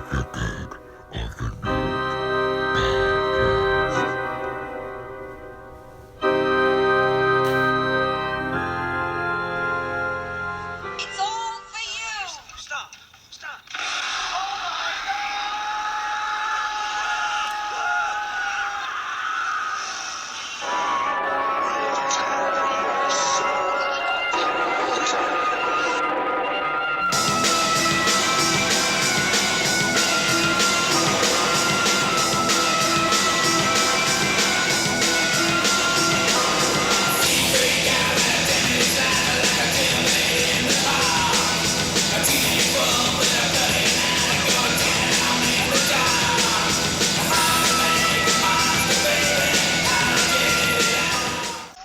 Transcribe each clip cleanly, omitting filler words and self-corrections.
It's all for you! Stop! Stop!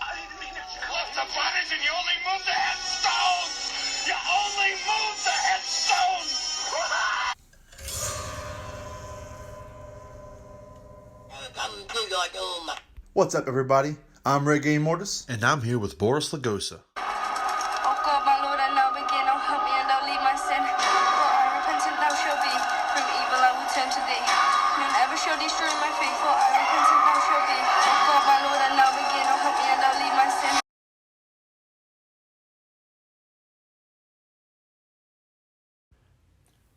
I didn't mean it. Close the bodies and you only move the headstones! You only move the headstones! Come to your doom. What's up, everybody? I'm Reggae Mortis. And I'm here with Boris Lagosa. Oh God, my Lord, I now begin. Oh, help me and don't leave my sin. For I repentant thou shalt be. From evil I will turn to thee. None ever shall destroy my faith. For I repentant thou shalt be. Oh God, my Lord, I now begin. Oh, help me and don't leave my sin.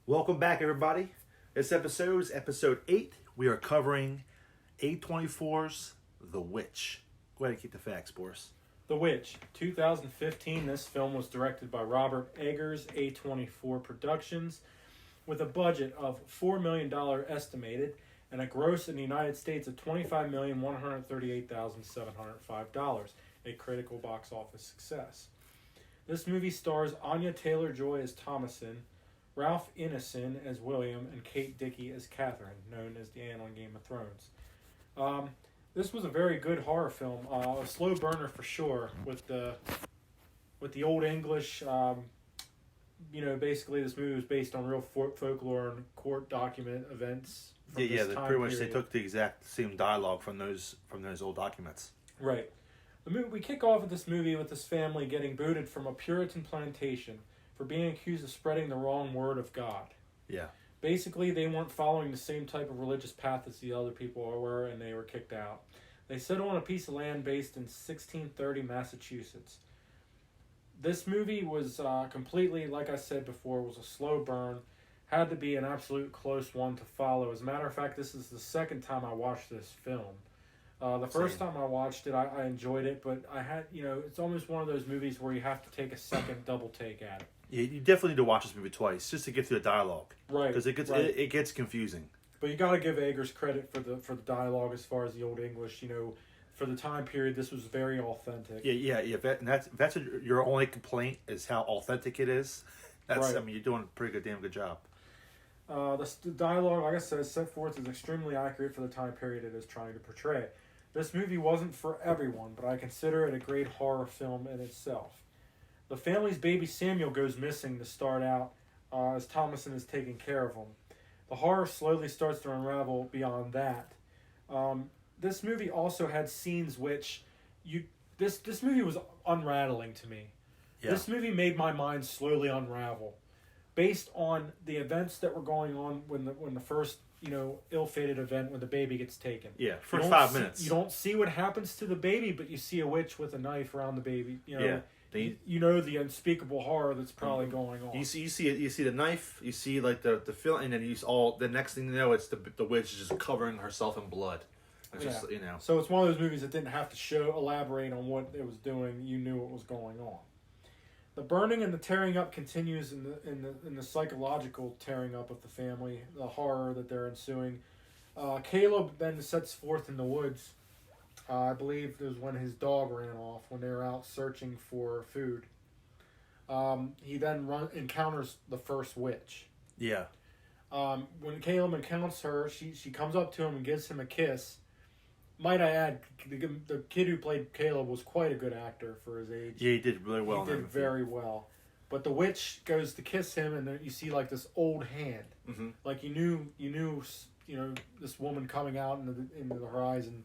Welcome back, everybody. This episode is episode 8. We are covering A24's The Witch. Go ahead and keep the facts, Boris. The Witch, 2015. This film was directed by Robert Eggers, A24 Productions, with a budget of $4 million estimated and a gross in the United States of $25,138,705, a critical box office success. This movie stars Anya Taylor-Joy as Thomasin, Ralph Ineson as William, and Kate Dickie as Catherine, known as Diane on Game of Thrones. This was a very good horror film, a slow burner for sure. With the Old English, basically this movie was based on real folklore and court document events. From this time pretty much period. they took the exact same dialogue from those old documents. Right. We kick off with this movie with this family getting booted from a Puritan plantation for being accused of spreading the wrong word of God. Yeah. Basically, they weren't following the same type of religious path as the other people were, and they were kicked out. They settled on a piece of land based in 1630 Massachusetts. This movie was completely, like I said before, was a slow burn. Had to be an absolute close one to follow. As a matter of fact, this is the second time I watched this film. The first time I watched it, I enjoyed it, but I had, it's almost one of those movies where you have to take a second double take at it. Yeah, you definitely need to watch this movie twice just to get through the dialogue. Right. Because it gets confusing. But you got to give Eggers credit for the dialogue as far as the Old English. For the time period, this was very authentic. Yeah. And that's your only complaint is how authentic it is. Right. You're doing a pretty damn good job. The dialogue, like I said, set forth is extremely accurate for the time period it is trying to portray. This movie wasn't for everyone, but I consider it a great horror film in itself. The family's baby Samuel goes missing to start out as Thomasin is taking care of him. The horror slowly starts to unravel beyond that. This movie also had scenes which this movie was unraveling to me. Yeah. This movie made my mind slowly unravel, based on the events that were going on when the first ill-fated event when the baby gets taken. Yeah, for 5 minutes. You don't see what happens to the baby, but you see a witch with a knife around the baby. Yeah. The unspeakable horror that's probably going on. You see it. You see the knife. You see like the film, and then the next thing you know, it's the witch is just covering herself in blood. It's just, So it's one of those movies that didn't have to elaborate on what it was doing. You knew what was going on. The burning and the tearing up continues in the psychological tearing up of the family, the horror that they're ensuing. Caleb then sets forth in the woods. I believe it was when his dog ran off, when they were out searching for food. He then encounters the first witch. Yeah. When Caleb encounters her, she comes up to him and gives him a kiss. Might I add, the kid who played Caleb was quite a good actor for his age. Yeah, he did really well. He did very well. But the witch goes to kiss him, and then you see like this old hand. Mm-hmm. Like you knew this woman coming out into the horizon.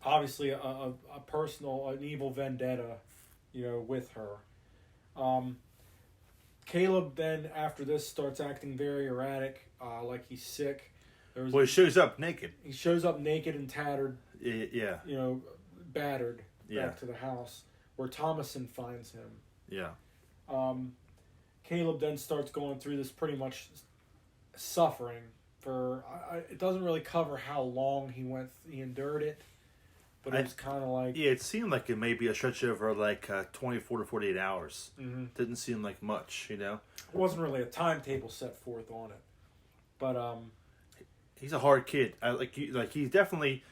Obviously, an evil vendetta, with her. Caleb then after this starts acting very erratic, like he's sick. Well, he shows up naked. He shows up naked and tattered, Yeah. battered Yeah. back to the house where Thomason finds him. Yeah. Caleb then starts going through this pretty much suffering for. It doesn't really cover how long he endured it, but it was kind of like Yeah, it seemed like it may be a stretch over like 24 to 48 hours. Mm-hmm. Didn't seem like much, It wasn't really a timetable set forth on it, but he's a hard kid. He's definitely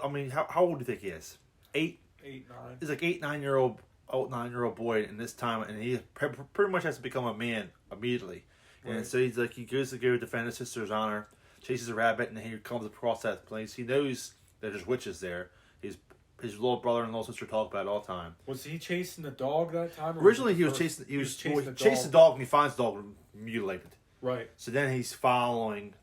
I mean, how old do you think he is? 8? 8, 9. He's like 9-year-old boy in this time, and he pretty much has to become a man immediately. Right. And so he goes to go defend his sister's honor, chases a rabbit, and he comes across that place. He knows that there's witches there. His little brother and little sister talk about it all the time. Was he chasing the dog that time? Originally, he was chasing the dog, and he finds the dog mutilated. Right. So then he's following,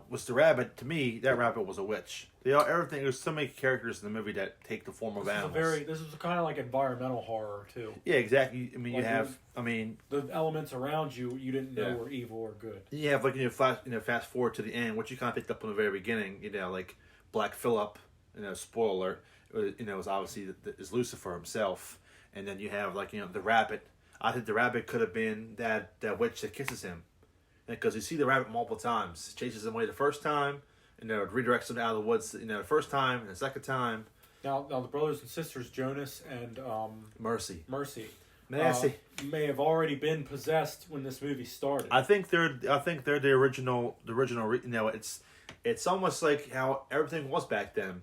was the rabbit. To me, that rabbit was a witch. Everything. There's so many characters in the movie that take the form of animals. This is kind of like environmental horror too. Yeah, exactly. I mean, like the elements around you didn't know were evil or good. You have fast forward to the end, which you kind of picked up in the very beginning. Like Black Phillip. Spoiler alert. Was obviously is Lucifer himself, and then you have the rabbit. I think the rabbit could have been that witch that kisses him, because you see the rabbit multiple times. Chases him away the first time. Redirects him out of the woods. The first time and the second time. Now the brothers and sisters Jonas and Mercy may have already been possessed when this movie started. I think they're the original. It's almost like how everything was back then.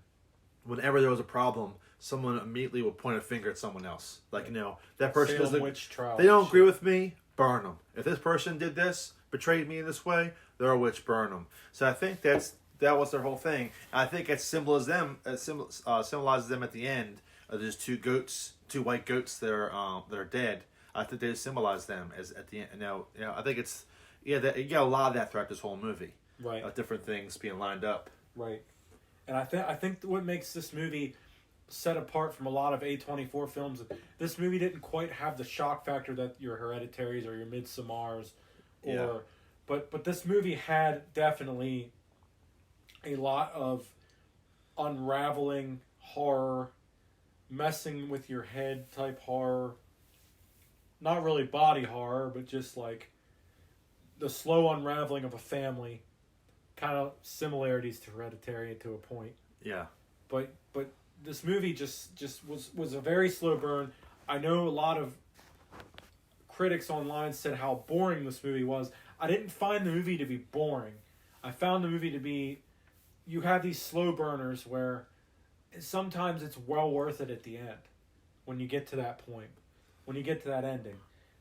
Whenever there was a problem, someone immediately would point a finger at someone else. That person Salem doesn't. witch trial. They don't agree with me. Burn them. If this person did this, betrayed me in this way, they're a witch. Burn them. So I think that was their whole thing. I think it symbolizes them at the end. There's two white goats that are dead. I think they symbolize them as at the end. I think it's you get a lot of that throughout this whole movie. Right. Different things being lined up. Right. And I think what makes this movie set apart from a lot of A24 films, this movie didn't quite have the shock factor that your Hereditaries or your Midsommars, but this movie had definitely a lot of unraveling horror, messing with your head type horror. Not really body horror, but just like the slow unraveling of a family. Kind of similarities to Hereditary to a point. Yeah. But this movie just was a very slow burn. I know a lot of critics online said how boring this movie was. I didn't find the movie to be boring. I found the movie to be, you have these slow burners where sometimes it's well worth it at the end when you get to that point, when you get to that ending.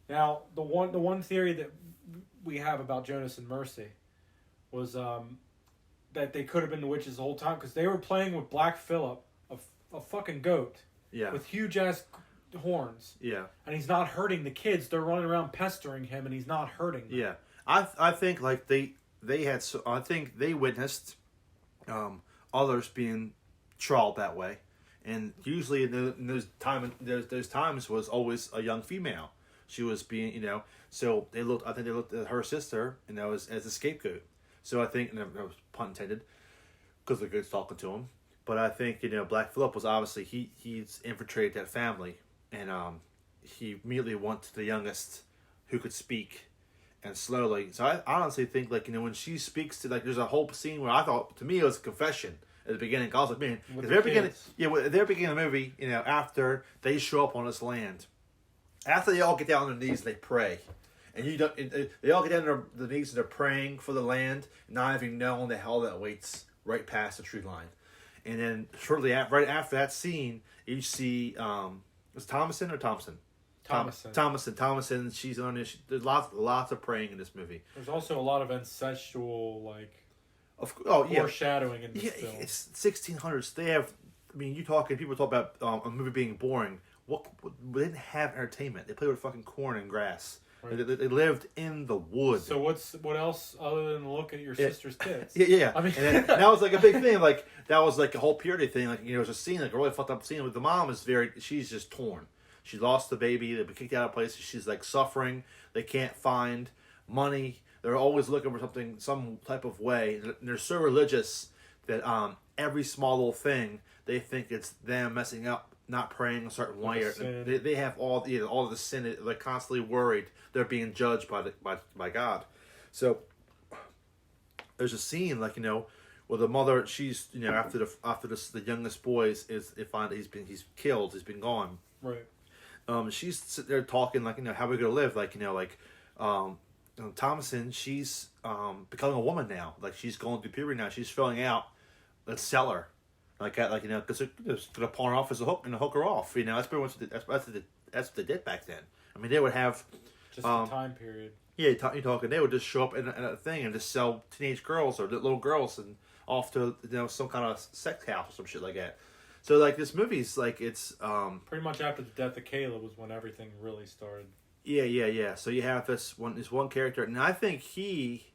Now, the one theory that we have about Jonas and Mercy was that they could have been the witches the whole time, because they were playing with Black Phillip, a fucking goat, with huge ass horns. Yeah. And he's not hurting the kids. They're running around pestering him, and he's not hurting them. Yeah. I think they had. I think they witnessed others being trawled that way, and usually in those times was always a young female. She was being So they looked. I think they looked at her sister, as a scapegoat. So I think, and that was pun intended, because the goat's talking to him. But I think Black Phillip was obviously he's infiltrated that family, and he immediately went to the youngest who could speak, and slowly. So I honestly think when she speaks to there's a whole scene where I thought, to me, it was a confession at the beginning. I was like, man, at the very beginning of the movie, after they show up on this land, after they all get down on their knees and they pray. And they all get down on their knees and they're praying for the land, not even knowing the hell that waits right past the tree line. And then right after that scene, you see, was Thomason or Thompson? Thomason. She's on this. There's lots of praying in this movie. There's also a lot of ancestral foreshadowing in this film. It's 1600s. They have. People talk about a movie being boring. They didn't have entertainment. They played with fucking corn and grass. Right. They lived in the woods. So what else other than look at your sister's tits? Yeah. And that was a big thing. That was a whole purity thing. It was a scene, a really fucked up scene with the mom she's just torn. she lost the baby. They've been kicked out of places. She's like suffering. They can't find money. They're always looking for something, some type of way. And they're so religious that every small little thing they think it's them messing up, not praying a certain way. They have all the sin. They're constantly worried they're being judged by God. So there's a scene like where the mother, she's after the youngest boy they find he's killed, he's been gone. Right. She's sitting there talking like how we're gonna live, Thomason, she's becoming a woman now. Like she's going through puberty now. She's filling out. Let's sell her, because they're gonna pawn her off as a hook and hook her off. That's pretty much that's what they did back then. I mean, they would have just the time period. Yeah, you're talking. They would just show up in a thing and just sell teenage girls or little girls and off to some kind of sex house or some shit like that. So like this movie's like it's pretty much after the death of Caleb was when everything really started. Yeah. So you have this one character, and I think he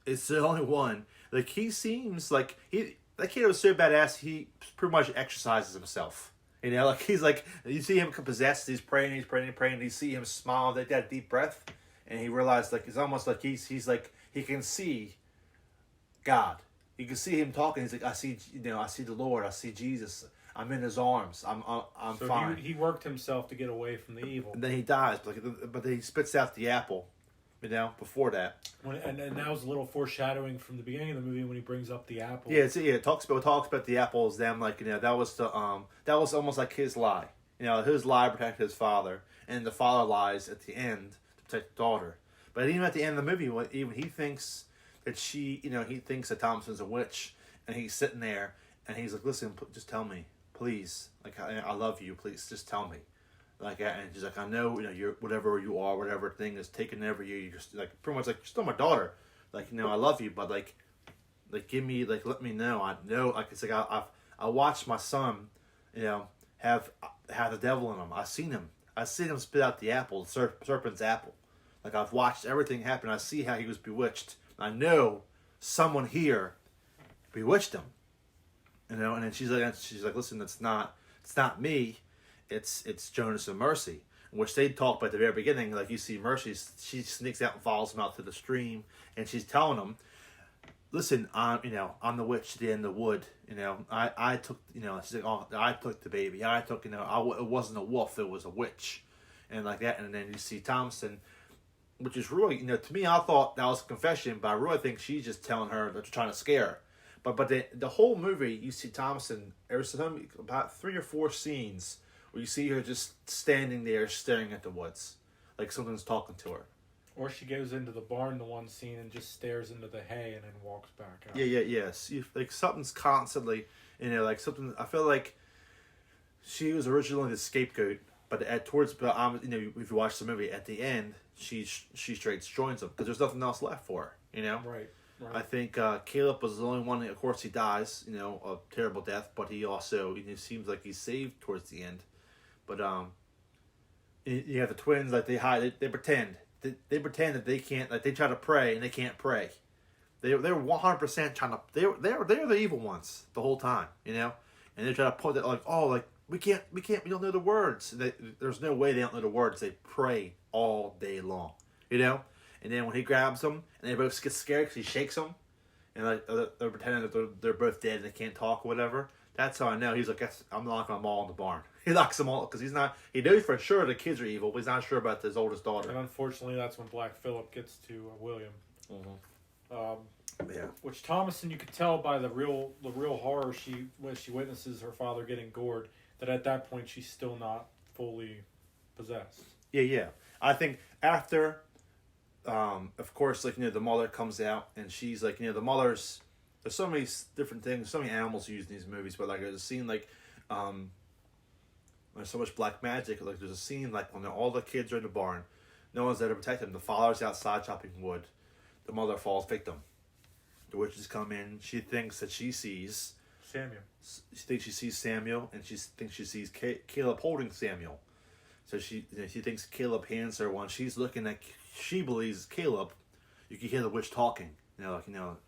is the only one. Like he seems like that kid was so badass. He pretty much exercises himself. Like he's like you see him possessed. He's praying. And you see him smile. They got a deep breath, and he realized like it's almost like he's like he can see God. You can see him talking. He's like I see the Lord. I see Jesus. I'm in his arms. I'm so fine. He worked himself to get away from the evil. And then he dies, but then he spits out the apple, before that. And that was a little foreshadowing from the beginning of the movie when he brings up the apple. Yeah, it talks about the apple as them that was almost like his lie. His lie protected his father, and the father lies at the end to protect the daughter. But even at the end of the movie, even he thinks that he thinks that Thompson's a witch, and he's sitting there and he's like, listen, just tell me. Please, I love you. Please, just tell me, and she's like, I know, you're whatever you are, whatever thing is taken over you. You're just pretty much you're still my daughter. I love you, but give me, let me know. I know, it's I watched my son, have the devil in him. I seen him spit out the apple, the serpent's apple. I've watched everything happen. I see how he was bewitched. I know someone here bewitched him. And then she's like, listen, it's not me, it's Jonas and Mercy, which they talked about at the very beginning. Like you see Mercy, she sneaks out and follows him out to the stream, and she's telling him, listen, I'm the witch at the end of the wood. I took, she's like, oh, I took the baby. I took, it wasn't a wolf, it was a witch, and like that. And then you see Thompson, which is really, to me, I thought that was a confession, but I really think she's just telling her that they're trying to scare her. But the whole movie, you see Thompson, there's about 3 or 4 scenes where you see her just standing there staring at the woods, like something's talking to her. Or she goes into the barn, the one scene, and just stares into the hay and then walks back out. Yes. Something's constantly, something, I feel like she was originally the scapegoat, but if you watch the movie, at the end, she straight joins them, because there's nothing else left for her, Right. I think Caleb was the only one. Of course, he dies, a terrible death. But he also, seems like he's saved towards the end. But you have the twins, they hide. They pretend. They pretend that they can't. They try to pray and they can't pray. They're 100% trying to. They're the evil ones the whole time, And they try to put that we can't. We don't know the words. There's no way they don't know the words. They pray all day long, And then when he grabs them, and they both get scared because he shakes them, and they're pretending that they're both dead and they can't talk or whatever. That's how I know. He's like, I'm locking them all in the barn. He locks them all because he knows for sure the kids are evil, but he's not sure about his oldest daughter. And unfortunately, that's when Black Phillip gets to William. Mm-hmm. Yeah. Which Thomason, you could tell by the real horror when she witnesses her father getting gored, that at that point she's still not fully possessed. Yeah. I think after. Of course, the mother comes out, and she's like, the mother's. There's so many different things, so many animals used in these movies, but there's a scene there's so much black magic. There's a scene when all the kids are in the barn, no one's there to protect them. The father's outside chopping wood. The mother falls victim. The witches come in. She thinks that she sees Samuel. She thinks she sees Samuel, and she thinks she sees Caleb holding Samuel. So she thinks Caleb hands her one. She's looking at. She believes Caleb. You can hear the witch talking.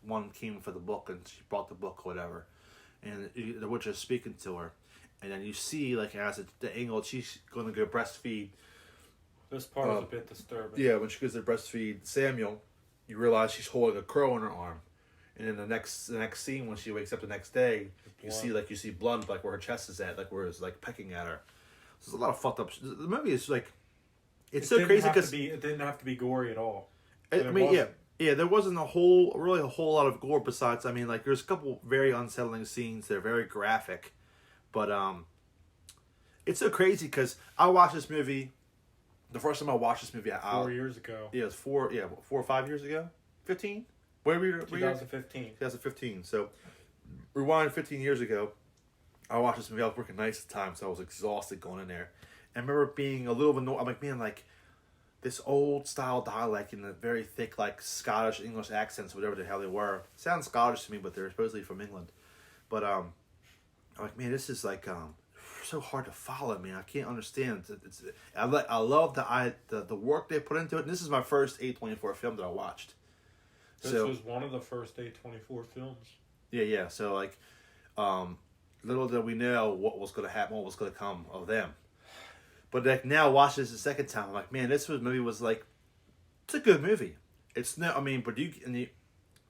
One came for the book and she brought the book, or whatever, and the witch is speaking to her, and then you see like as the angle she's going to go breastfeed. This part is a bit disturbing. Yeah, when she goes to breastfeed Samuel, you realize she's holding a crow in her arm, and then the next scene when she wakes up the next day, you see blood like where her chest is at, like where it's like pecking at her. So there's a lot of fucked up. The movie is like, it's so crazy because it didn't have to be gory at all. I mean, yeah, there wasn't a whole lot of gore besides. I mean, like there's a couple very unsettling scenes. They're very graphic, but it's so crazy because I watched this movie. The first time I watched this movie, 4 years ago. Yeah, it was 4 or 5 years ago. 15? Where were you? 2015. 2015. So, rewind 15 years ago, I watched this movie. I was working nights at the time, so I was exhausted going in there. And I remember being a little annoyed. I'm like, man, like, this old style dialect in the very thick, like, Scottish, English accents, whatever the hell they were. Sounds Scottish to me, but they're supposedly from England. But, I'm like, man, this is, like, so hard to follow, man. I can't understand. I love the work they put into it. And this is my first A24 film that I watched. This was one of the first A24 films. Yeah. So like, little did we know what was going to happen, what was going to come of them. But like now, watch this the second time. I'm like, man, movie was like, it's a good movie. It's no, I mean, but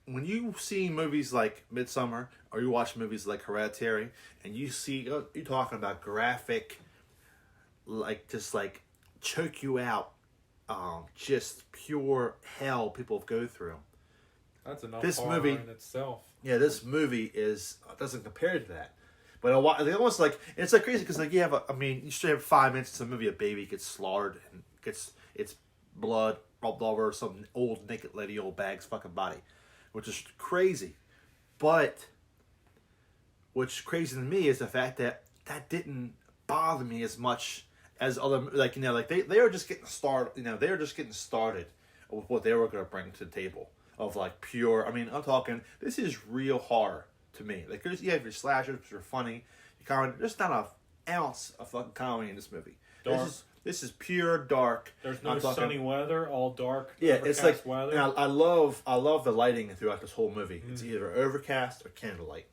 when you see movies like Midsommar or you watch movies like Hereditary and you see, you're talking about graphic, like just like choke you out, just pure hell people go through. That's enough This horror movie in itself. Yeah, this movie doesn't compare to that. But they almost like, it's like crazy because like you have you should have 5 minutes in the movie, a baby gets slaughtered and gets its blood rubbed over some old naked lady old bag's fucking body. Which is crazy. But what's crazy to me is the fact that didn't bother me as much as other, like, you know, like they were just getting started, you know, they were just getting started with what they were going to bring to the table of like pure, I mean, I'm talking, this is real horror to me. Like you have your slashers, which are funny, your comedy, there's not an ounce of fucking comedy in this movie. Dark. This is pure dark. There's no sunny weather, all dark. Yeah, it's like weather. And I love the lighting throughout this whole movie. It's either overcast or candlelight.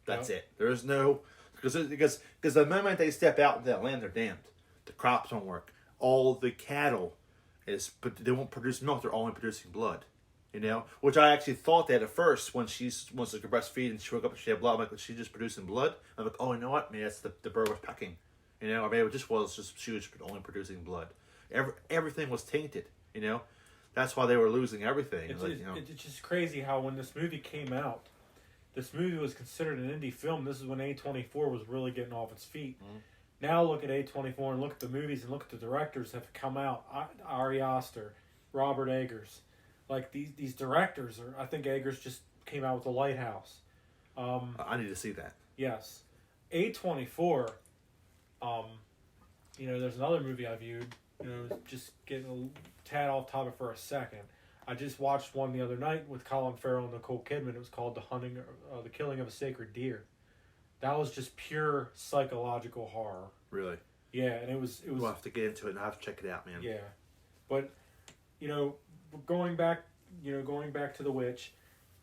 That's it. There's no because the moment they step out into that land, they're damned. The crops don't work. All the cattle but they won't produce milk. They're only producing blood. You know, which I actually thought that at first when she wants to breastfeed and she woke up and she had blood. I'm like, was she just producing blood? I'm like, oh, you know what? Maybe that's the bird was pecking. You know, or maybe it just she was only producing blood. Everything was tainted. You know, that's why they were losing everything. It's just crazy how when this movie came out, this movie was considered an indie film. This is when A24 was really getting off its feet. Mm-hmm. Now look at A24 and look at the movies and look at the directors that have come out. Ari Aster, Robert Eggers. Like these directors I think Eggers just came out with The Lighthouse. I need to see that. Yes. A24, there's another movie I viewed, just getting a tad off topic for a second. I just watched one the other night with Colin Farrell and Nicole Kidman. It was called The Killing of a Sacred Deer. That was just pure psychological horror. Really? Yeah, and it was. We'll have to get into it and I have to check it out, man. Yeah, but going back to The Witch,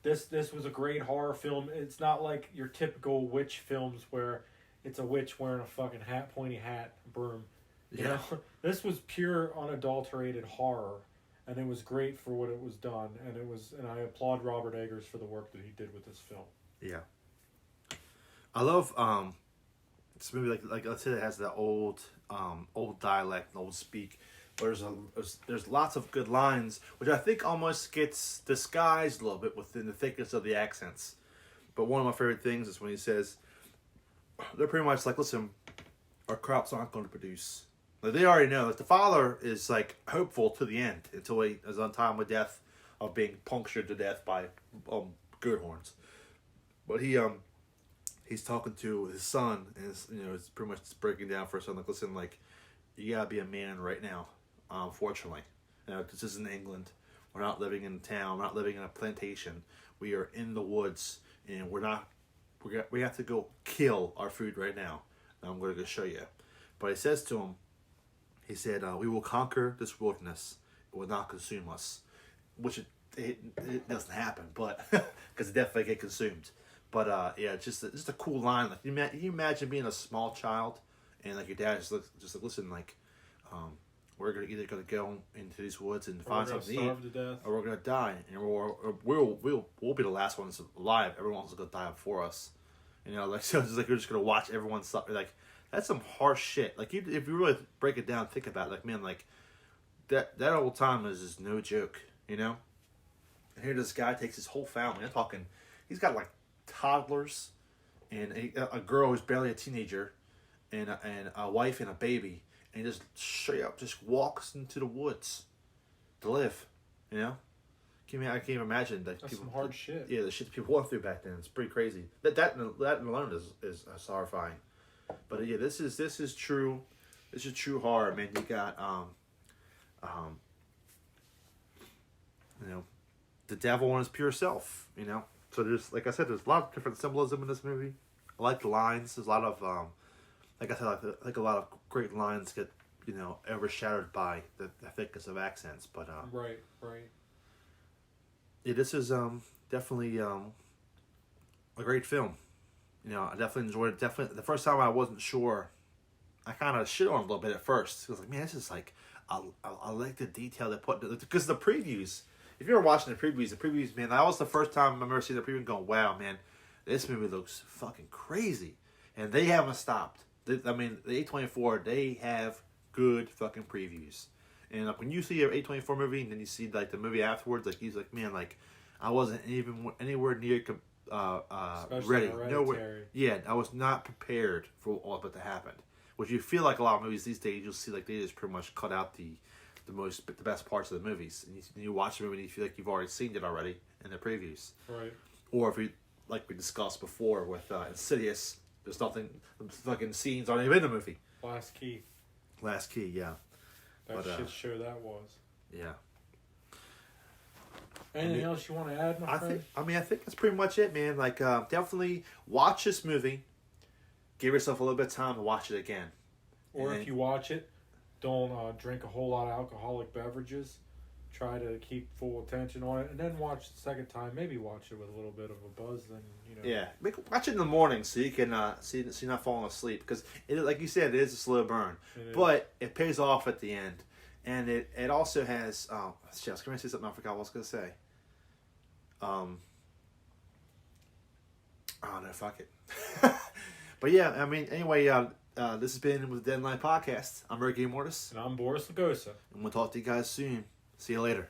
this was a great horror film. It's not like your typical witch films where it's a witch wearing a fucking pointy hat, broom. You know, this was pure unadulterated horror, and it was great for what it was done. And I applaud Robert Eggers for the work that he did with this film. Yeah. I love this movie. Like let's say it has that old dialect, old speak. There's lots of good lines, which I think almost gets disguised a little bit within the thickness of the accents. But one of my favorite things is when he says, they're pretty much like, listen, our crops aren't going to produce. Like, they already know. Like, the father is like hopeful to the end until he is untimely death of being punctured to death by goat horns. But he's talking to his son, and it's pretty much breaking down for his son. Like, listen, like, you gotta be a man right now. Fortunately, this isn't England. We're not living in a town. We're not living in a plantation. We are in the woods, and we have to go kill our food right now. And I'm going to go show you. But he says to him, he said, "We will conquer this wilderness. It will not consume us," which it doesn't happen, but because it definitely get consumed. But yeah, just a cool line. Like you imagine being a small child, and like your dad just like, listen, like, we're either gonna go into these woods and find something to eat, to death. or we're gonna die, and we'll be the last ones alive. Everyone's gonna die before us. You know, like, so it's like we're just gonna watch everyone suffer. Like, that's some harsh shit. Like, if you really break it down, think about it, like, man, like that old time is just no joke. You know, and here this guy takes his whole family. I'm talking, he's got like toddlers, and a girl who's barely a teenager, and a wife and a baby, and he just straight up just walks into the woods to live. You know, I can't even imagine that. That's people, some hard shit. Yeah, the shit that people went through back then. It's pretty crazy. That alone is horrifying. But yeah, this is true. This is true horror, man. You got you know, the devil in his pure self. You know, so there's, like I said, there's a lot of different symbolism in this movie. I like the lines. There's a lot of like I said, I think a lot of great lines get, you know, overshadowed by the thickness of accents. But Right. yeah, this is definitely a great film. You know, I definitely enjoyed it. Definitely, the first time I wasn't sure, I kind of shit on it a little bit at first. I was like, man, this is like, I like the detail they put, because the previews. If you're watching the previews, man, that was the first time I remember seeing the preview and going, wow, man, this movie looks fucking crazy. And they haven't stopped. I mean, the A24, they have good fucking previews. And like, when you see an A24 movie and then you see like the movie afterwards, like, he's like, man, like, I wasn't even anywhere near ready. Nowhere. Yeah, I was not prepared for all that happened. Which you feel like a lot of movies these days, you'll see like they just pretty much cut out the best parts of the movies, and you watch the movie and you feel like you've already seen it already in the previews. Right. Or if we, like we discussed before with Insidious, there's nothing, the fucking scenes aren't even in the movie. Last Key. Yeah. That shit show that was. Yeah. Anything else you want to add, my friend? I think that's pretty much it, man. Like, definitely watch this movie. Give yourself a little bit of time to watch it again. Or if you watch it, don't drink a whole lot of alcoholic beverages. Try to keep full attention on it, and then watch the second time. Maybe watch it with a little bit of a buzz. Then Yeah, watch it in the morning so you can so you're not falling asleep, because like you said, it is a slow burn, but it pays off at the end, and it also has. Shit, I was going to say something. I forgot what I was going to say. Oh no, fuck it. But yeah, I mean, anyway, this has been with the Deadline Podcast. I'm Ricky Mortis. And I'm Boris Lagosa. And we'll talk to you guys soon. See you later.